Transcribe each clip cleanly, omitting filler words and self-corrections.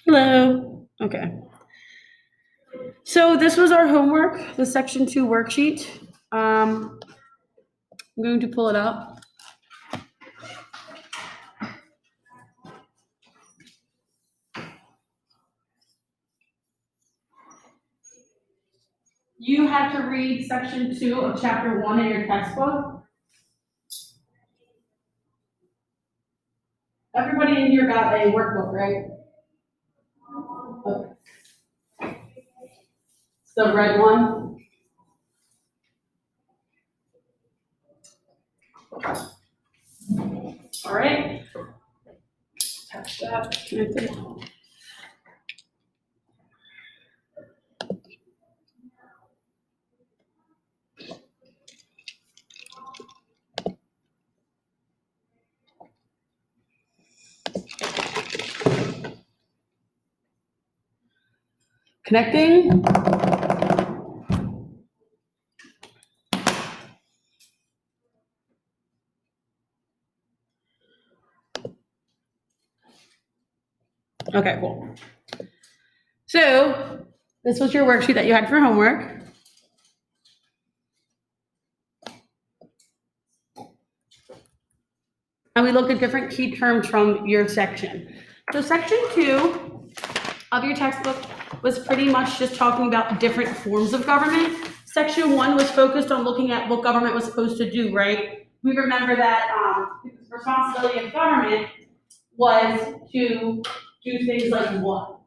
Hello. Okay. So this was our homework, the section 2 worksheet. I'm going to pull it up. You have to read section 2 of chapter 1 in your textbook. Everybody in here got a workbook, right? Okay. It's the red one. All right. Attach that. Connect it. Connecting. Okay, cool. So this was your worksheet that you had for homework. And we looked at different key terms from your section. So section 2 of your textbook was pretty much just talking about different forms of government. Section 1 was focused on looking at what government was supposed to do, right? We remember that the responsibility of government was to do things like what?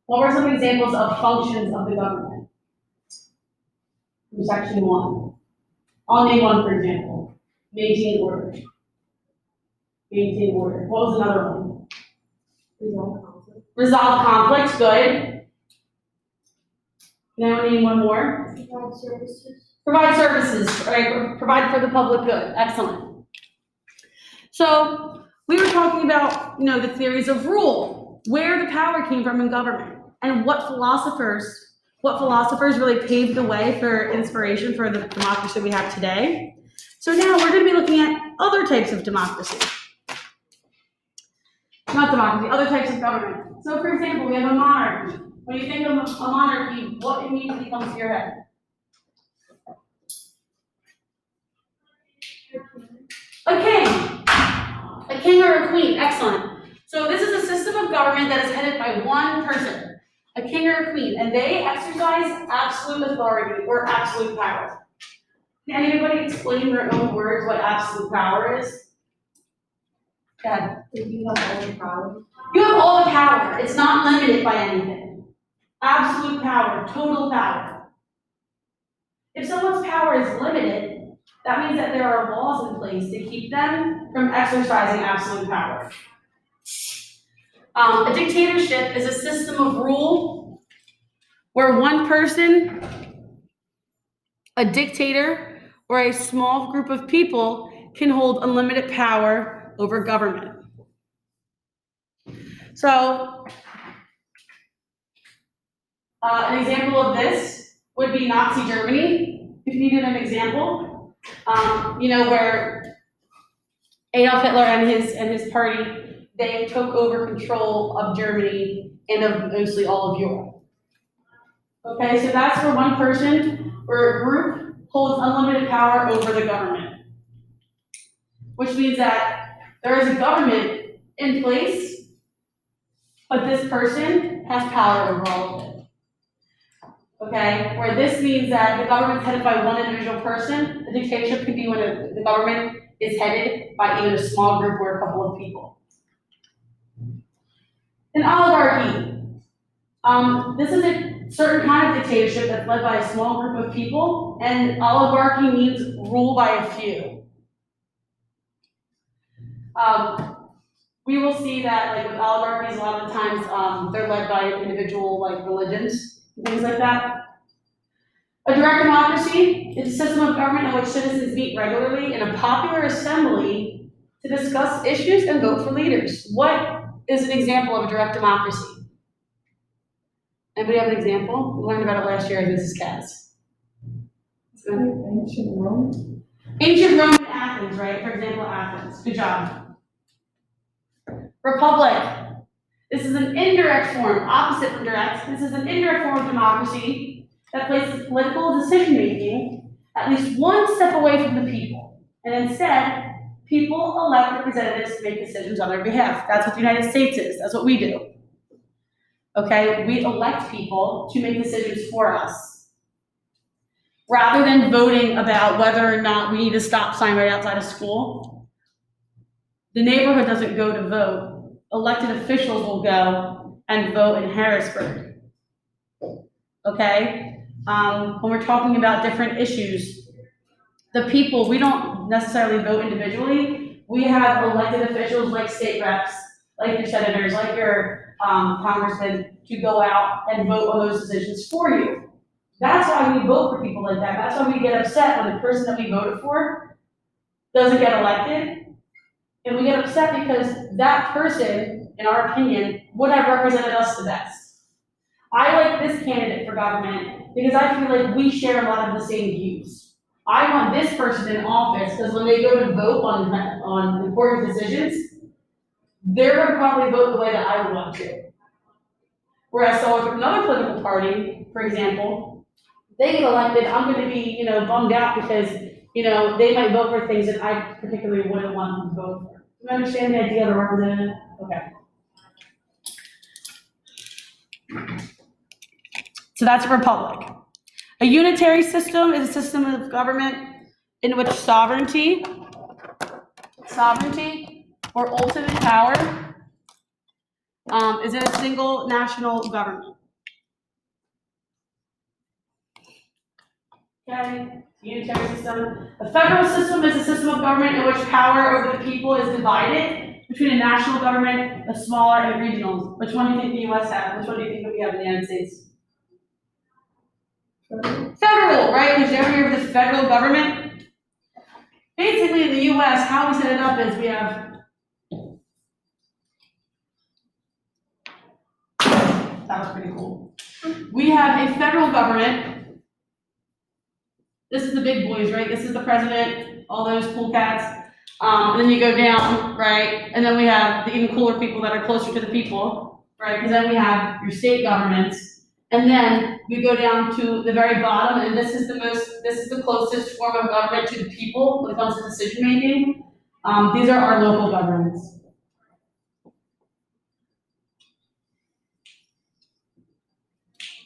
What were some examples of functions of the government? From section 1. I'll name one, for example. Maintain order. Maintain order. What was another one? Resolve conflict, good. Now name one more. Provide services. Provide services, right? Provide for the public good. Excellent. So we were talking about, the theories of rule, where the power came from in government, and what philosophers really paved the way for inspiration for the democracy we have today. So now we're going to be looking at other types of democracy. Not democracy, other types of government. So for example, we have a monarchy. When you think of a monarchy, what immediately comes to your head? A king or a queen, excellent. So this is a system of government that is headed by one person, a king or a queen, and they exercise absolute authority or absolute power. Can anybody explain in their own words what absolute power is? Go ahead. You have all the power. You have all the power. It's not limited by anything. Absolute power, total power. If someone's power is limited, that means that there are laws in place to keep them from exercising absolute power. A dictatorship is a system of rule where one person, a dictator, or a small group of people can hold unlimited power over government. So, an example of this would be Nazi Germany, if you needed an example. Where Adolf Hitler and his party, they took over control of Germany and of mostly all of Europe. Okay, so that's where one person or a group holds unlimited power over the government, which means that there is a government in place, but this person has power over all of it. Okay, where this means that the government's headed by one individual person. The dictatorship can be when the government is headed by either a small group or a couple of people. An oligarchy. This is a certain kind of dictatorship that's led by a small group of people, and oligarchy means rule by a few. We will see that, like with oligarchies, a lot of the times they're led by individual religions and things like that. A direct democracy is a system of government in which citizens meet regularly in a popular assembly to discuss issues and vote for leaders. What is an example of a direct democracy? Anybody have an example? We learned about it last year at Mrs. Katz. Ancient Rome. Ancient Rome and Athens, right? For example, Athens. Good job. Republic. is an indirect form, opposite from direct. This is an indirect form of democracy that places political decision-making at least one step away from the people. And instead, people elect representatives to make decisions on their behalf. That's what the United States is. That's what we do. Okay? We elect people to make decisions for us. Rather than voting about whether or not we need a stop sign right outside of school, the neighborhood doesn't go to vote. Elected officials will go and vote in Harrisburg. Okay? When we're talking about different issues, the people, we don't necessarily vote individually. We have elected officials like state reps, like your senators, like your congressmen, to go out and vote on those decisions for you. That's why we vote for people like that. That's why we get upset when the person that we voted for doesn't get elected. And we get upset because that person, in our opinion, would have represented us the best. I like this candidate for government because I feel like we share a lot of the same views. I want this person in office because when they go to vote on important decisions, they're going to probably vote the way that I would want to. Whereas someone from another political party, for example, they get elected, I'm going to be, bummed out because, they might vote for things that I particularly wouldn't want them to vote for. Do you understand the idea of a representative? Okay. So that's a republic. A unitary system is a system of government in which sovereignty or ultimate power is in a single national government. Okay, unitary system. A federal system is a system of government in which power over the people is divided between a national government, a smaller, and regional. Which one do you think the U.S. has? Which one do you think we have in the United States? Federal, right? Because you ever hear of the federal government? Basically, in the U.S., how we set it up is we have. That was pretty cool. We have a federal government. This is the big boys, right? This is the president, all those cool cats. And then you go down, right? And then we have the even cooler people that are closer to the people, right? Because then we have your state governments. And then we go down to the very bottom, and this is the closest form of government to the people when it comes to decision making. These are our local governments.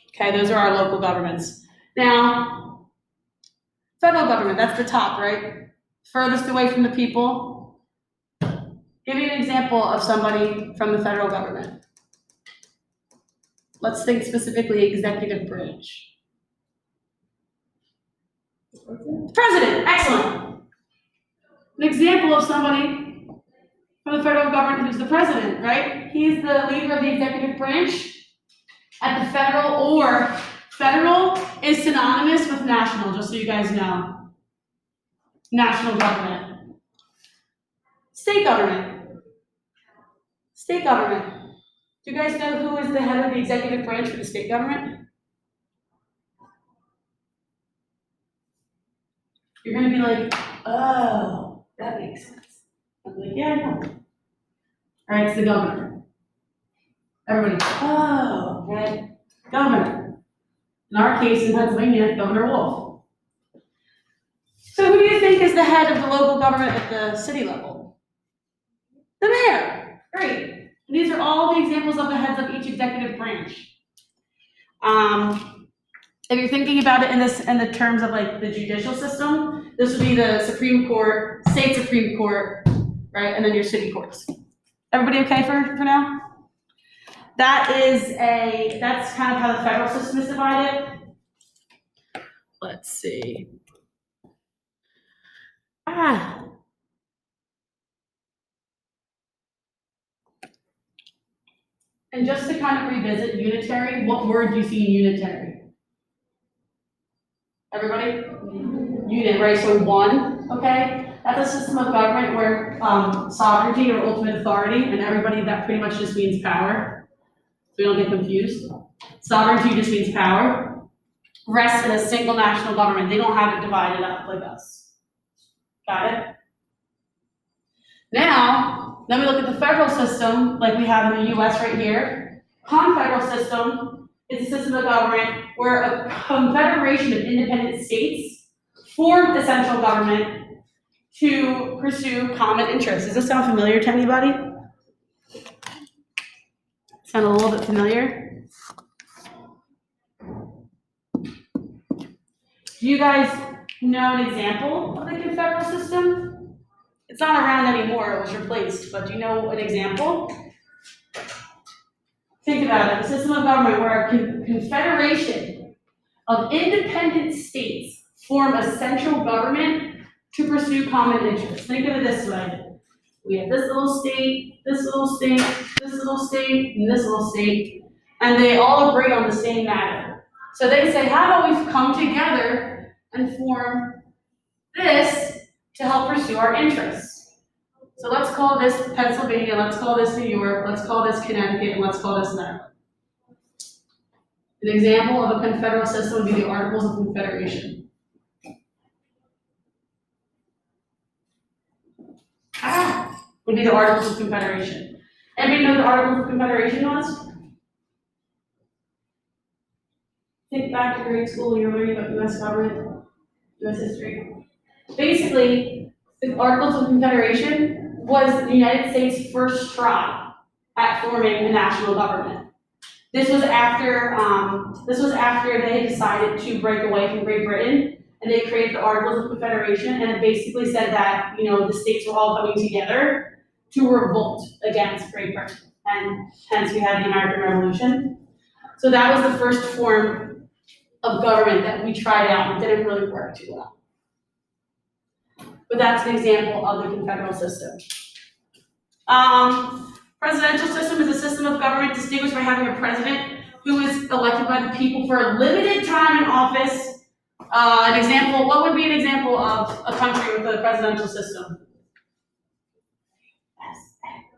Okay, those are our local governments. Now, federal government, that's the top, right? Furthest away from the people. Give me an example of somebody from the federal government. Let's think specifically executive branch. President, excellent. An example of somebody from the federal government who's the president, right? He's the leader of the executive branch at the federal, or federal is synonymous with national, just so you guys know. National government. State government. State government. Do you guys know who is the head of the executive branch for the state government? You're going to be like, oh, that makes sense. I'm like, yeah, I know. All right, it's the governor. Everybody, oh, okay, governor. In our case, in Pennsylvania, Governor Wolf. So who do you think is the head of the local government at the city level? The mayor. Great. And these are all the examples of the heads of each executive branch. If you're thinking about it in the terms of like the judicial system, this would be the Supreme Court, state Supreme Court, right, and then your city courts. Everybody okay for now? That's kind of how the federal system is divided. Let's see. And just to kind of revisit unitary, what word do you see in unitary? Everybody? Unit, right? So one, okay? That's a system of government where sovereignty or ultimate authority, and everybody, that pretty much just means power. So we don't get confused. Sovereignty just means power. Rests in a single national government. They don't have it divided up like us. Got it? Now, Then we look at the federal system, like we have in the US right here. Confederal system is a system of government where a confederation of independent states form the central government to pursue common interests. Does this sound familiar to anybody? Sound a little bit familiar? Do you guys know an example of the confederal system? It's not around anymore, it was replaced, but do you know an example? Think about it, a system of government where a confederation of independent states form a central government to pursue common interests. Think of it this way. We have this little state, this little state, this little state, and this little state, and they all agree on the same matter. So they say, how about we come together and form this to help pursue our interests? So let's call this Pennsylvania, let's call this New York, let's call this Connecticut, and let's call this Maryland. An example of a confederal system would be the Articles of Confederation. Would be the Articles of Confederation. Anybody know what the Articles of Confederation was? Think back to grade school, you're learning about US government, US history. Basically, the Articles of Confederation was the United States' first try at forming a national government. This was after they decided to break away from Great Britain, and they created the Articles of Confederation, and it basically said that, the states were all coming together to revolt against Great Britain, and hence we had the American Revolution. So that was the first form of government that we tried out and didn't really work too well. But that's an example of the confederal system. Presidential system is a system of government distinguished by having a president who is elected by the people for a limited time in office. What would be an example of a country with a presidential system?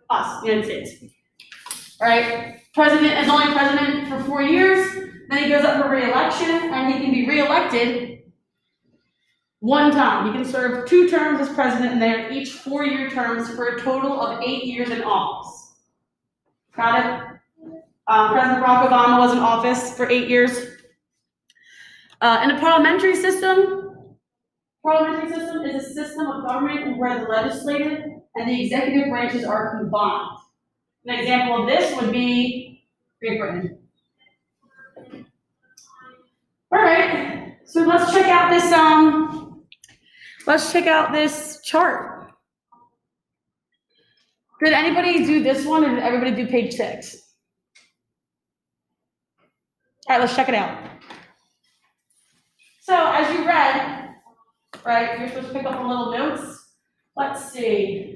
Us, United States. Right? President is only president for 4 years, then he goes up for re-election, and he can be re-elected one time. He can serve 2 terms as president, and they're each 4-year terms for a total of 8 years in office. Got it? President Barack Obama was in office for 8 years. In a parliamentary system is a system of government where the legislative and the executive branches are combined. An example of this would be Great Britain. All right, so let's check out this chart. Did anybody do this one, or did everybody do page 6? All right, let's check it out. So as you read, right, you're supposed to pick up a little notes. Let's see.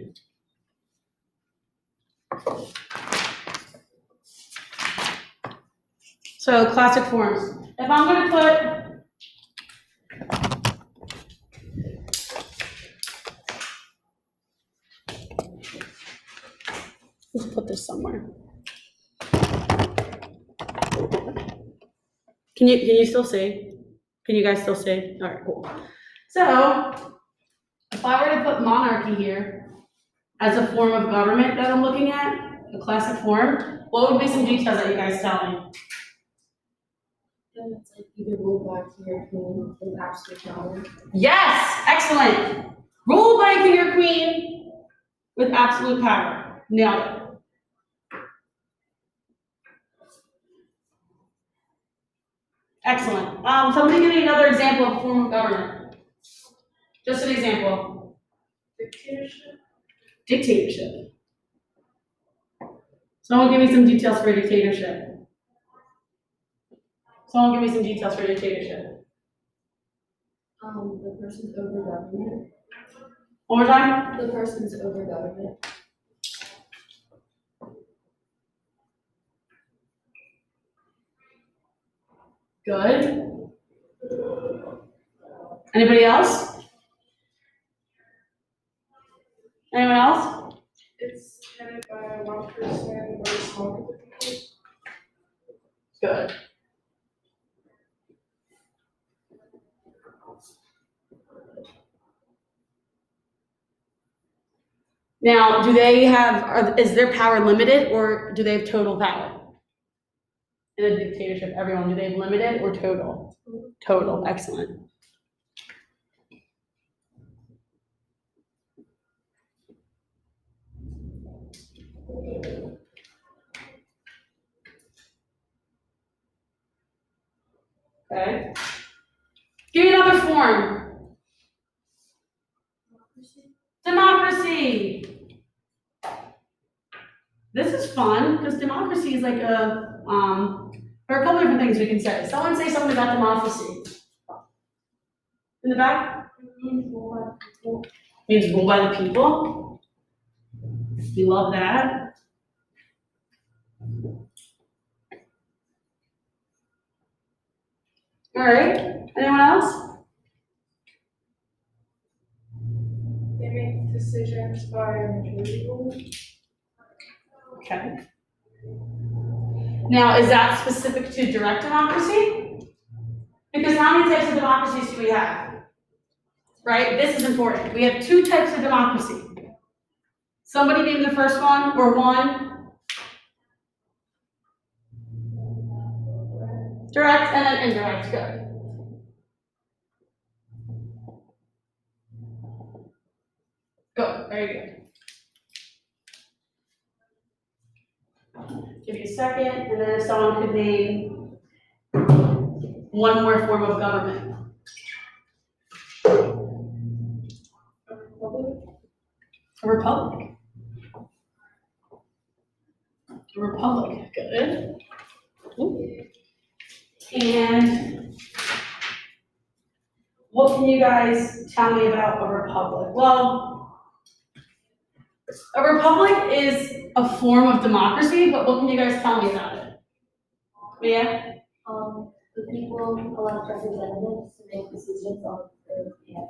So classic forms. If I'm going to let's put this somewhere. Can you still see? Can you guys still see? All right, cool. So if I were to put monarchy here as a form of government that I'm looking at, a classic form, what would be some details that you guys tell me? It's like either ruled by king or queen with absolute power. Yes, excellent. Ruled by a king or queen with absolute power. Nailed it. Excellent. Somebody give me another example of a form of government. Just an example. Dictatorship. Dictatorship. Someone give me some details for a dictatorship. Someone give me some details for a dictatorship. The person's over government. One more time. The person's over government. Good. Anybody else? Anyone else? It's headed by one person or a small group of people. Good. Now, do they have, is their power limited or do they have total power? In a dictatorship, everyone, do they have limited or total? Total, excellent. Okay. Give me another form. Democracy. This is fun, because democracy is like there are a couple different things we can say. Someone say something about democracy. In the back? Means ruled by the people. We love that. All right, anyone else? They make decisions by a majority rule. Okay. Now, is that specific to direct democracy? Because how many types of democracies do we have? Right, this is important. We have 2 types of democracy. Somebody name the first one, or one? Direct and then indirect, good. Good, very good. Give me a second, and then if someone could name one more form of government. A republic. A republic, good. Ooh. And what can you guys tell me about a republic? Well, a republic is a form of democracy, but what can you guys tell me about it? Yeah? The people elect representatives to make decisions on the.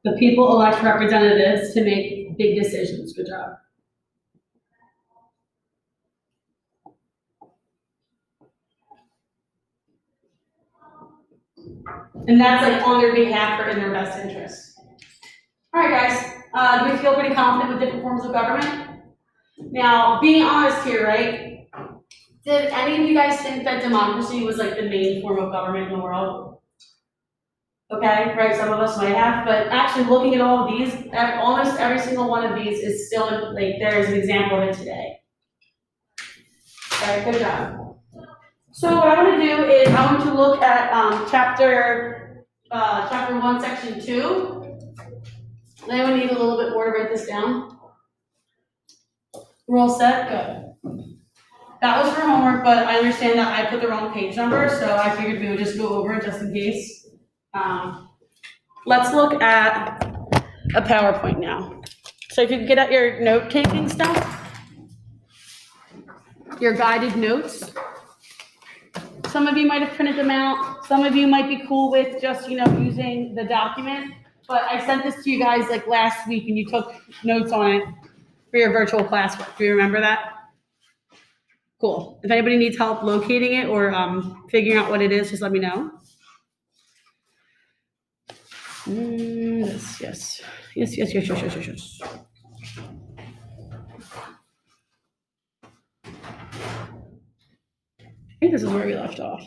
The people elect representatives to make big decisions. Good job. And that's like on their behalf or in their best interest. All right, guys, do we feel pretty confident with different forms of government? Now, being honest here, right? Did any of you guys think that democracy was like the main form of government in the world? Okay, right, some of us might have, but actually looking at all of these, almost every single one of these is still, like, there's an example of it today. All right, good job. So what I want to do is I want to look at chapter 1, section 2. Anyone need a little bit more to write this down? We're all set? Good. That was for homework, but I understand that I put the wrong page number, so I figured we would just go over it just in case. Let's look at a PowerPoint now. So if you can get out your note-taking stuff, your guided notes. Some of you might have printed them out. Some of you might be cool with just, using the document. But I sent this to you guys like last week and you took notes on it for your virtual classwork. Do you remember that? Cool. If anybody needs help locating it or figuring out what it is, just let me know. Yes. I think this is where we left off.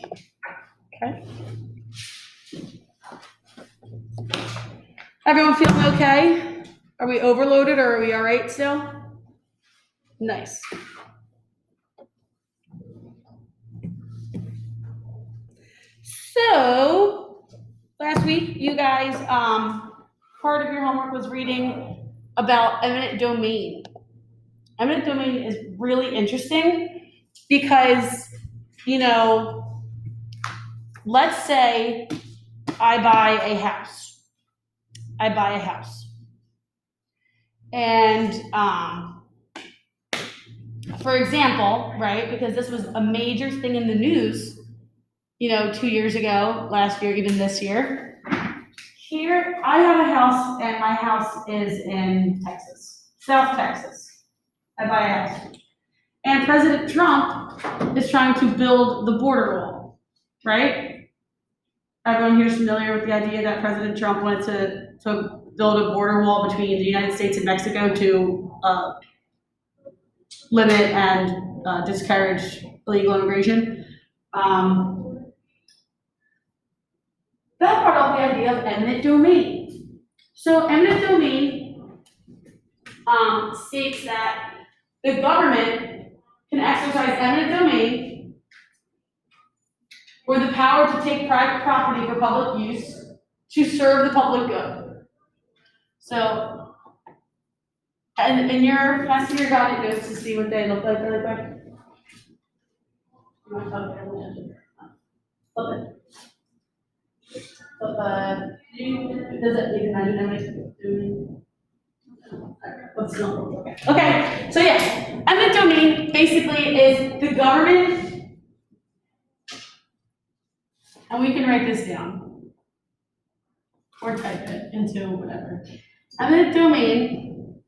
Okay. Everyone feeling okay? Are we overloaded or are we all right still? Nice. So, last week, you guys, part of your homework was reading about eminent domain. Eminent domain is really interesting because, let's say I buy a house. And, for example, right, because this was a major thing in the news, 2 years ago, last year, even this year. Here, I have a house, and my house is in Texas, South Texas. I buy a house. And President Trump is trying to build the border wall, right? Everyone here is familiar with the idea that President Trump wanted to build a border wall between the United States and Mexico to limit and discourage illegal immigration. That brought up the idea of eminent domain. So eminent domain states that the government can exercise eminent domain or the power to take private property for public use to serve the public good. So, and in your, pass me your guided notes to see what they look like really quick. Flip it. Does it even imagine eminent domain? Let's not. Okay, so yeah, eminent domain basically is the government, and we can write this down or type it into whatever. Eminent domain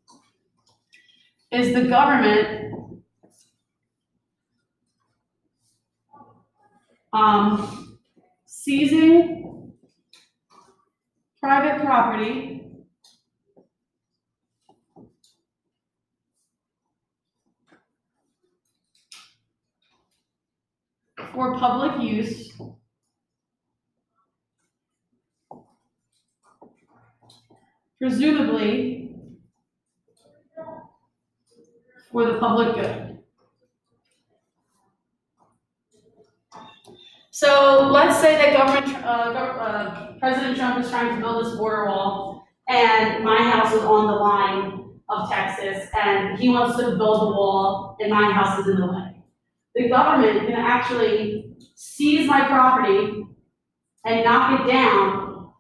is the government seizing private property for public use presumably for the public good. So let's say that President Trump is trying to build this border wall, and my house is on the line of Texas, and he wants to build the wall, and my house is in the way. The government can actually seize my property and knock it down,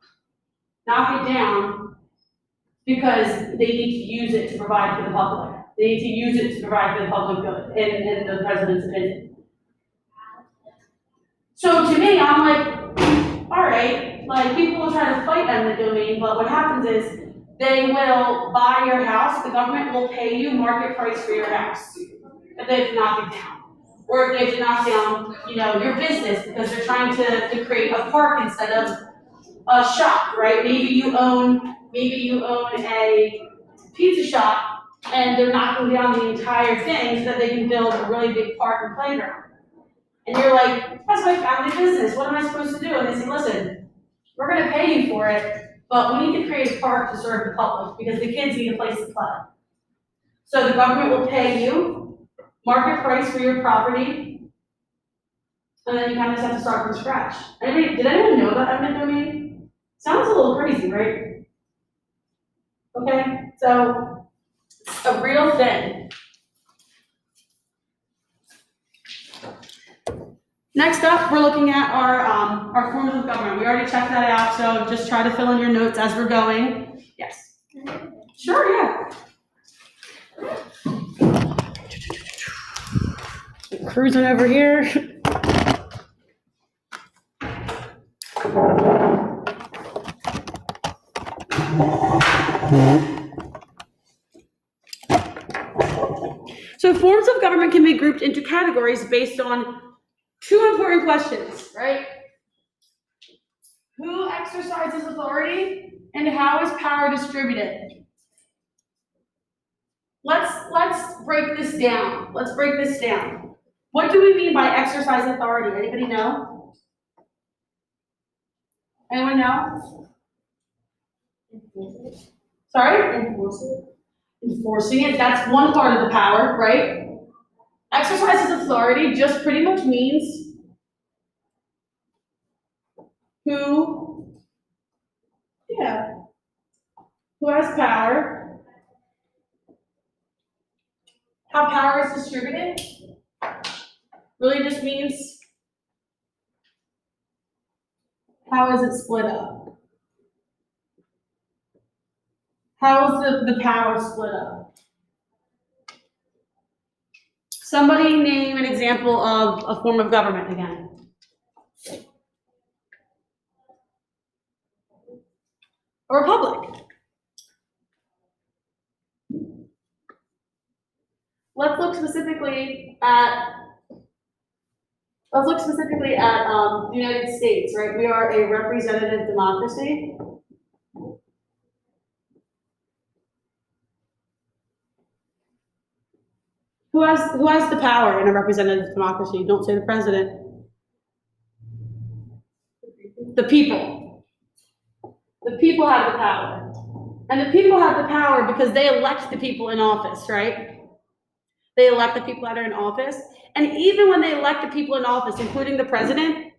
because they need to use it to provide for the public. They need to use it to provide for the public good, in the president's opinion. So to me, I'm like, all right, like people will try to fight eminent domain, but what happens is they will buy your house, the government will pay you market price for your house if they have to knock it down. Or if they have to knock down, your business because they're trying to create a park instead of a shop, right? Maybe you own a pizza shop and they're knocking down the entire thing so that they can build a really big park and playground. And you're like, that's my family business, what am I supposed to do? And they say, listen, we're gonna pay you for it, but we need to create a park to serve the public because the kids need a place to play. So the government will pay you market price for your property, and then you kind of just have to start from scratch. Did anyone know about eminent domain? Sounds a little crazy, right? Okay, so it's a real thing. Next up, we're looking at our forms of government. We already checked that out, so just try to fill in your notes as we're going. Yes. Sure, yeah. Cruising over here. So forms of government can be grouped into categories based on two important questions, right? Who exercises authority and how is power distributed? Let's break this down. What do we mean by exercise authority? Anybody know? Anyone know? Sorry? Enforcing it, that's one part of the power, right? Exercises authority just pretty much means who has power, how power is distributed, really just means how is it split up? How is the power split up? Somebody name an example of a form of government again. A republic. Let's look specifically at the United States, right? We are a representative democracy. Who has the power in a representative democracy? Don't say the president. The people. The people have the power. And the people have the power because they elect the people in office, right? They elect the people that are in office. And even when they elect the people in office, including the president,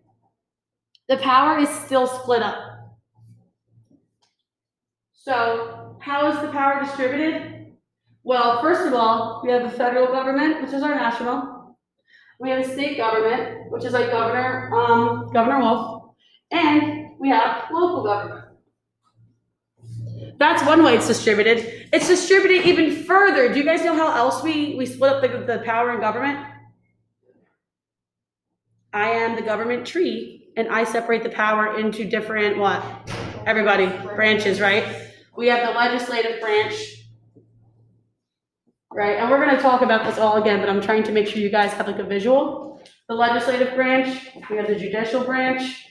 the power is still split up. So how is the power distributed? Well, first of all, we have the federal government, which is our national. We have a state government, which is like Governor Wolf. And we have local government. That's one way it's distributed. It's distributed even further. Do you guys know how else we split up the power in government? I am the government tree, and I separate the power into different, what? Everybody, branches, right? We have the legislative branch, right? And we're gonna talk about this all again, but I'm trying to make sure you guys have like a visual. The legislative branch, we have the judicial branch,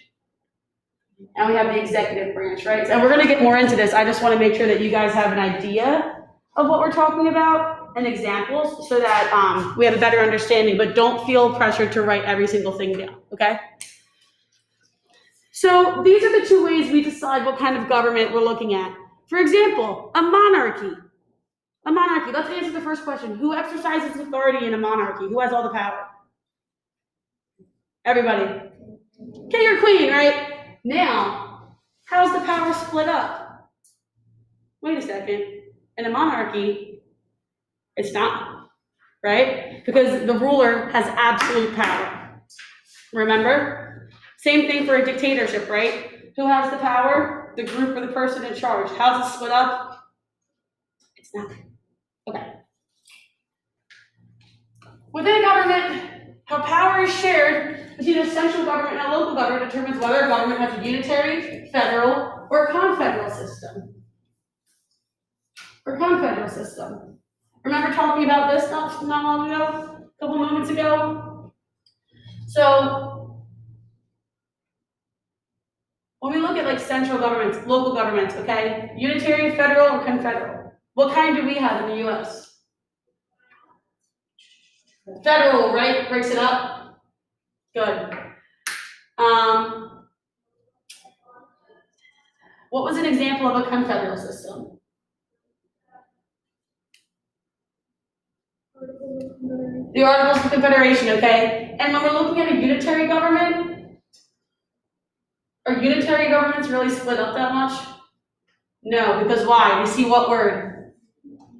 and we have the executive branch, right? And we're gonna get more into this. I just wanna make sure that you guys have an idea of what we're talking about and examples so that we have a better understanding, but don't feel pressured to write every single thing down, okay? So these are the two ways we decide what kind of government we're looking at. For example, a monarchy. A monarchy, let's answer the first question. Who exercises authority in a monarchy? Who has all the power? Everybody. King or queen, right? Now, how's the power split up? Wait a second. In a monarchy, it's not, right? Because the ruler has absolute power. Remember? Same thing for a dictatorship, right? Who has the power? The group or the person in charge. How's it split up? It's not. Okay. Within a government, how power is shared between a central government and a local government determines whether a government has a unitary, federal, or confederal system. Remember talking about this not long ago, a couple moments ago? So, when we look at like central governments, local governments, okay, unitary, federal, or confederal, what kind do we have in the US? Federal, right? Breaks it up. Good. What was an example of a confederal system? The Articles of Confederation, okay? And when we're looking at a unitary government, are unitary governments really split up that much? No, because why? We see what word?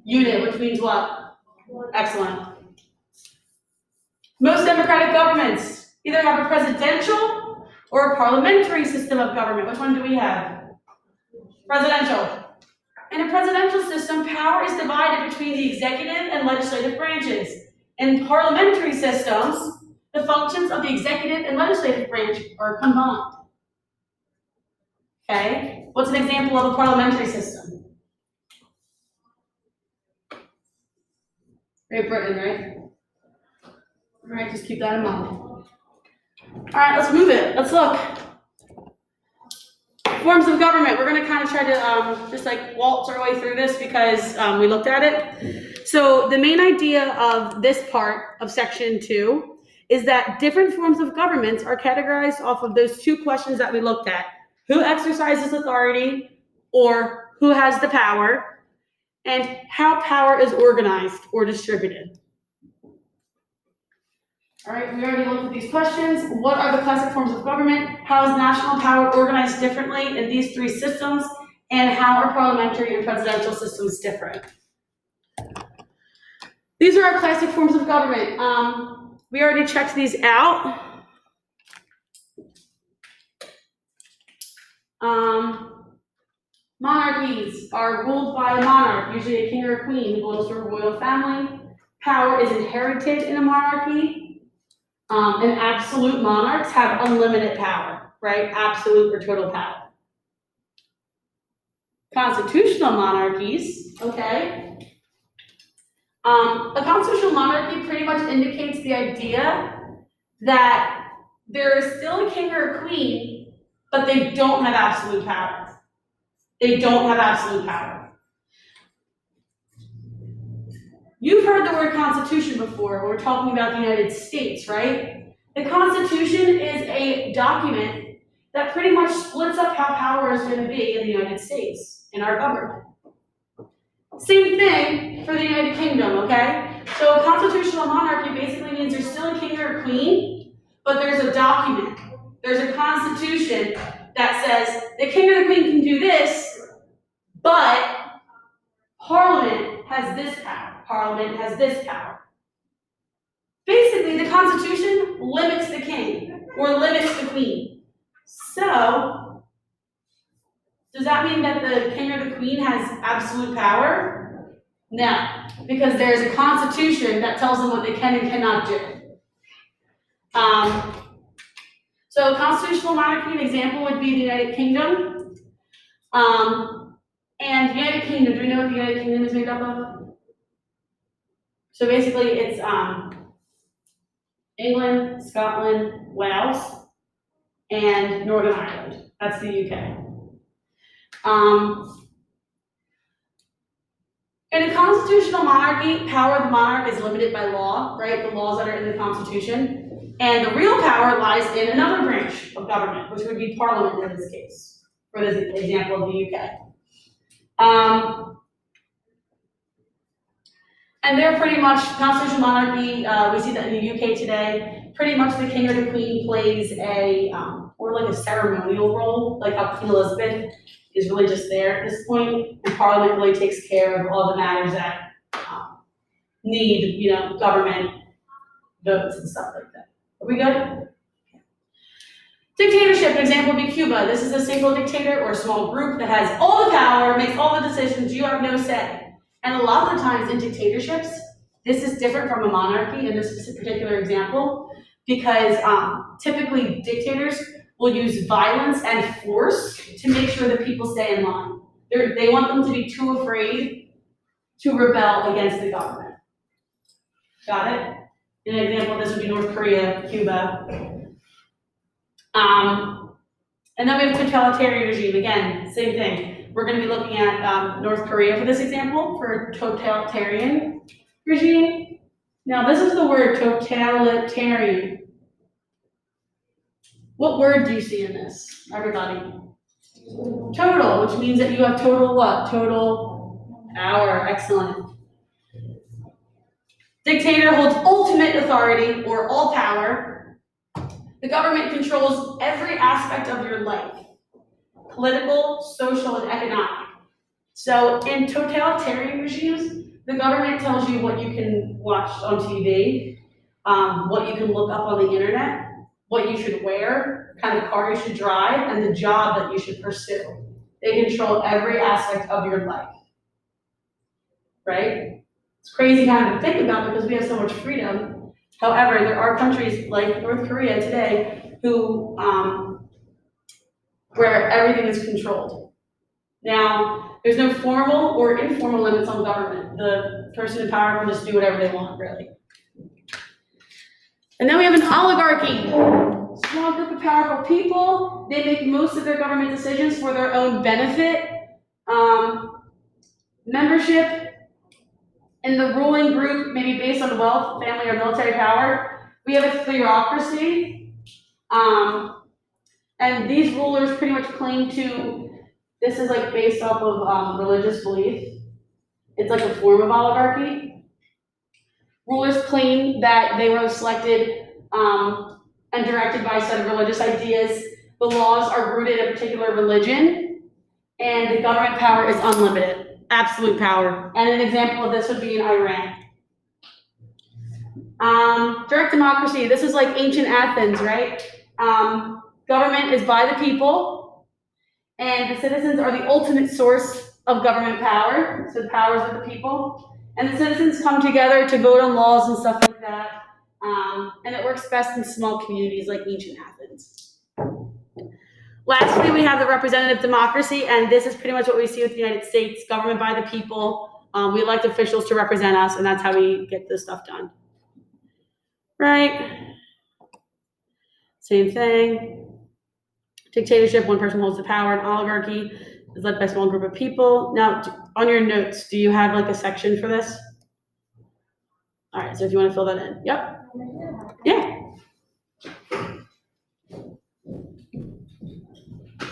Unit, which means what? Excellent. Most democratic governments either have a presidential or a parliamentary system of government. Which one do we have? Presidential. In a presidential system, power is divided between the executive and legislative branches. In parliamentary systems, the functions of the executive and legislative branch are combined. Okay? What's an example of a parliamentary system? Great Britain, right? All right, just keep that in mind. All right, let's move it. Let's look. Forms of government. We're going to kind of try to just like waltz our way through this because we looked at it. So the main idea of this part of section 2 is that different forms of governments are categorized off of those two questions that we looked at. Who exercises authority or who has the power, and how power is organized or distributed. All right, we already looked at these questions. What are the classic forms of government? How is national power organized differently in these three systems? And how are parliamentary and presidential systems different? These are our classic forms of government. We already checked these out. Monarchies are ruled by a monarch, usually a king or a queen who belongs to a royal family. Power is inherited in a monarchy. And absolute monarchs have unlimited power, right? Absolute or total power. Constitutional monarchies, okay? A constitutional monarchy pretty much indicates the idea that there is still a king or a queen, but they don't have absolute power. They don't have absolute power. You've heard the word Constitution before when we're talking about the United States, right? The Constitution is a document that pretty much splits up how power is going to be in the United States, in our government. Same thing for the United Kingdom, okay? So a constitutional monarchy basically means there's still a king or a queen, but there's a document. There's a constitution that says the king or the queen can do this, but Parliament has this power. Parliament has this power. Basically, the Constitution limits the king or limits the queen. So, does that mean that the king or the queen has absolute power? No, because there's a constitution that tells them what they can and cannot do. So constitutional monarchy, an example would be the United Kingdom. And the United Kingdom, do we know what the United Kingdom is made up of? So basically it's England, Scotland, Wales, and Northern Ireland. That's the UK. In a constitutional monarchy, power of the monarch is limited by law, right? The laws that are in the Constitution. And the real power lies in another branch of government, which would be Parliament in this case, for this example of the UK. And they're pretty much, constitutional monarchy, we see that in the UK today, pretty much the king or the queen plays or like a ceremonial role, like how Queen Elizabeth is really just there at this point, and Parliament really takes care of all the matters that need, government votes and stuff like that. Are we good? Dictatorship, an example would be Cuba. This is a single dictator or a small group that has all the power, makes all the decisions, you have no say. And a lot of the times in dictatorships, this is different from a monarchy in this particular example, because typically dictators will use violence and force to make sure that people stay in line. They want them to be too afraid to rebel against the government. Got it? An example of this would be North Korea, Cuba. And then we have totalitarian regime. Again, same thing. We're going to be looking at North Korea for this example, for totalitarian regime. Now, this is the word totalitarian. What word do you see in this, everybody? Total, which means that you have total what? Total power. Excellent. Dictator holds ultimate authority or all power. The government controls every aspect of your life, political, social, and economic. So in totalitarian regimes, the government tells you what you can watch on TV, what you can look up on the internet, what you should wear, kind of car you should drive, and the job that you should pursue. They control every aspect of your life, right? It's crazy kind of to think about because we have so much freedom. However, there are countries like North Korea today who, where everything is controlled. Now, there's no formal or informal limits on government. The person in power can just do whatever they want, really. And then we have an oligarchy. Small group of powerful people. They make most of their government decisions for their own benefit. Membership in the ruling group may be based on wealth, family, or military power. We have a theocracy. And these rulers pretty much claim to, this is like based off of religious belief. It's like a form of oligarchy. Rulers claim that they were selected and directed by a set of religious ideas. The laws are rooted in a particular religion, and the government power is unlimited, absolute power. And an example of this would be in Iran. Direct democracy, this is like ancient Athens, right? Government is by the people, and the citizens are the ultimate source of government power, so the powers of the people. And the citizens come together to vote on laws and stuff like that. And it works best in small communities like ancient Athens. Lastly, we have the representative democracy, and this is pretty much what we see with the United States, government by the people. We elect officials to represent us, and that's how we get this stuff done. Right? Same thing. Dictatorship, one person holds the power. An oligarchy is led by a small group of people. Now, on your notes, do you have like a section for this? All right, so if you want to fill that in, yep, yeah.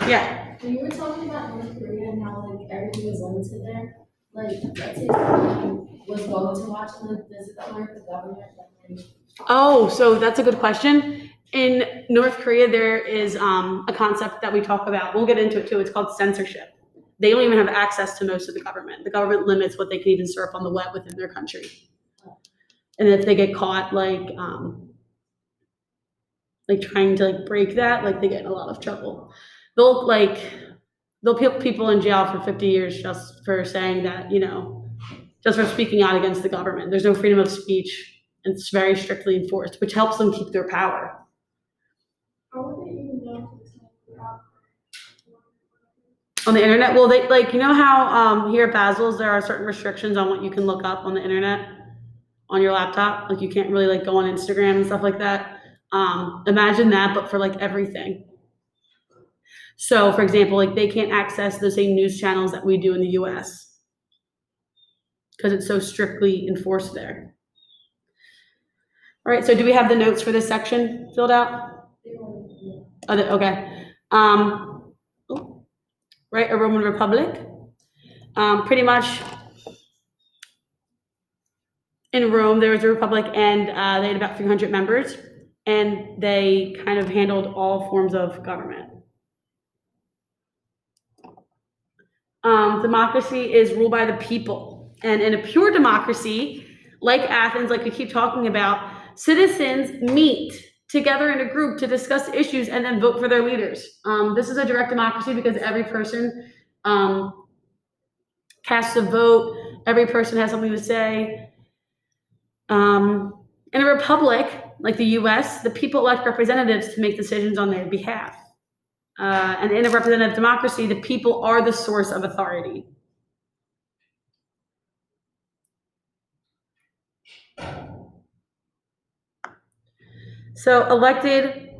Yeah, When you were talking about North Korea and how like everything is limited there, like let's say someone was going to Washington, visit the North, the government, like, oh, so that's a good question. In North Korea, there is a concept that we talk about, we'll get into it too, it's called censorship. They don't even have access to most of the government. The government limits what they can even surf on the web within their country. And if they get caught like trying to like break that, like they get in a lot of trouble. They'll put people in jail for 50 years just for saying that, just for speaking out against the government. There's no freedom of speech, and it's very strictly enforced, which helps them keep their power. How would they even know if it's not On the internet, well, they how here at Basil's there are certain restrictions on what you can look up on the internet on your laptop. Like you can't really like go on Instagram and stuff like that. Imagine that, but for like everything. So, for example, like they can't access the same news channels that we do in the U.S. because it's so strictly enforced there. All right, so do we have the notes for this section filled out? Okay. Right, a Roman Republic. Pretty much in Rome, there was a republic, and they had about 300 members, and they kind of handled all forms of government. Democracy is ruled by the people. And in a pure democracy, like Athens, like we keep talking about, citizens meet together in a group to discuss issues and then vote for their leaders. This is a direct democracy because every person casts a vote, every person has something to say. In a republic, like the US, the people elect representatives to make decisions on their behalf. And in a representative democracy, the people are the source of authority. So elected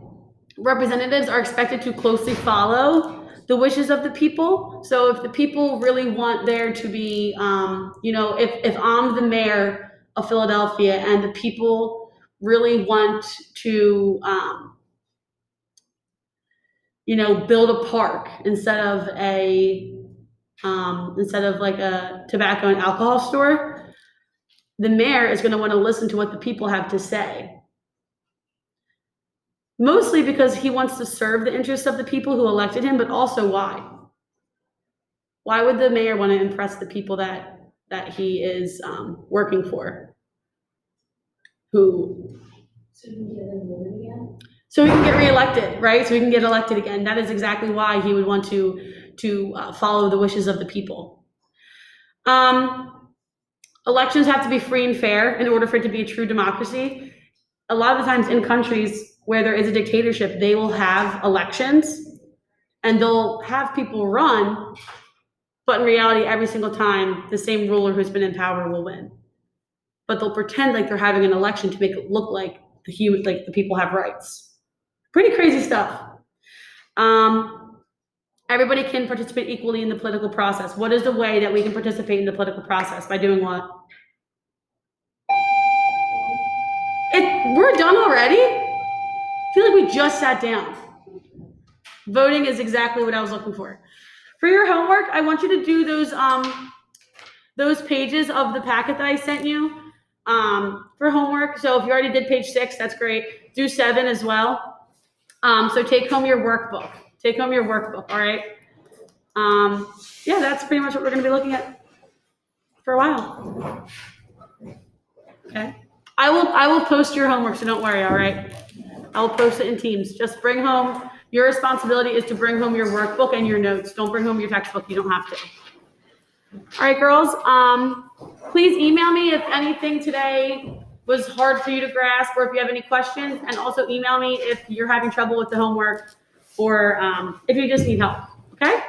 representatives are expected to closely follow the wishes of the people. So if the people really want there to be, if I'm the mayor of Philadelphia and the people really want to, build a park instead of like a tobacco and alcohol store, the mayor is going to want to listen to what the people have to say. Mostly because he wants to serve the interests of the people who elected him, but also why? Why would the mayor want to impress the people that he is working for? Who? So you can get them voted again? So he can get reelected, right? So he can get elected again. That is exactly why he would want to follow the wishes of the people. Elections have to be free and fair in order for it to be a true democracy. A lot of the times in countries where there is a dictatorship, they will have elections and they'll have people run, but in reality, every single time, the same ruler who's been in power will win. But they'll pretend like they're having an election to make it look like the people have rights. Pretty crazy stuff. Everybody can participate equally in the political process. What is the way that we can participate in the political process? By doing what? We're done already? I feel like we just sat down. Voting is exactly what I was looking for. For your homework, I want you to do those pages of the packet that I sent you for homework. So if you already did page 6, that's great. Do 7 as well. So take home your workbook. Take home your workbook, all right? Yeah, that's pretty much what we're going to be looking at for a while. Okay. I will post your homework, so don't worry, all right? I will post it in Teams. Just bring home, your responsibility is to bring home your workbook and your notes. Don't bring home your textbook. You don't have to. All right, girls, please email me if anything today was hard for you to grasp or if you have any questions, and also email me if you're having trouble with the homework or if you just need help, okay?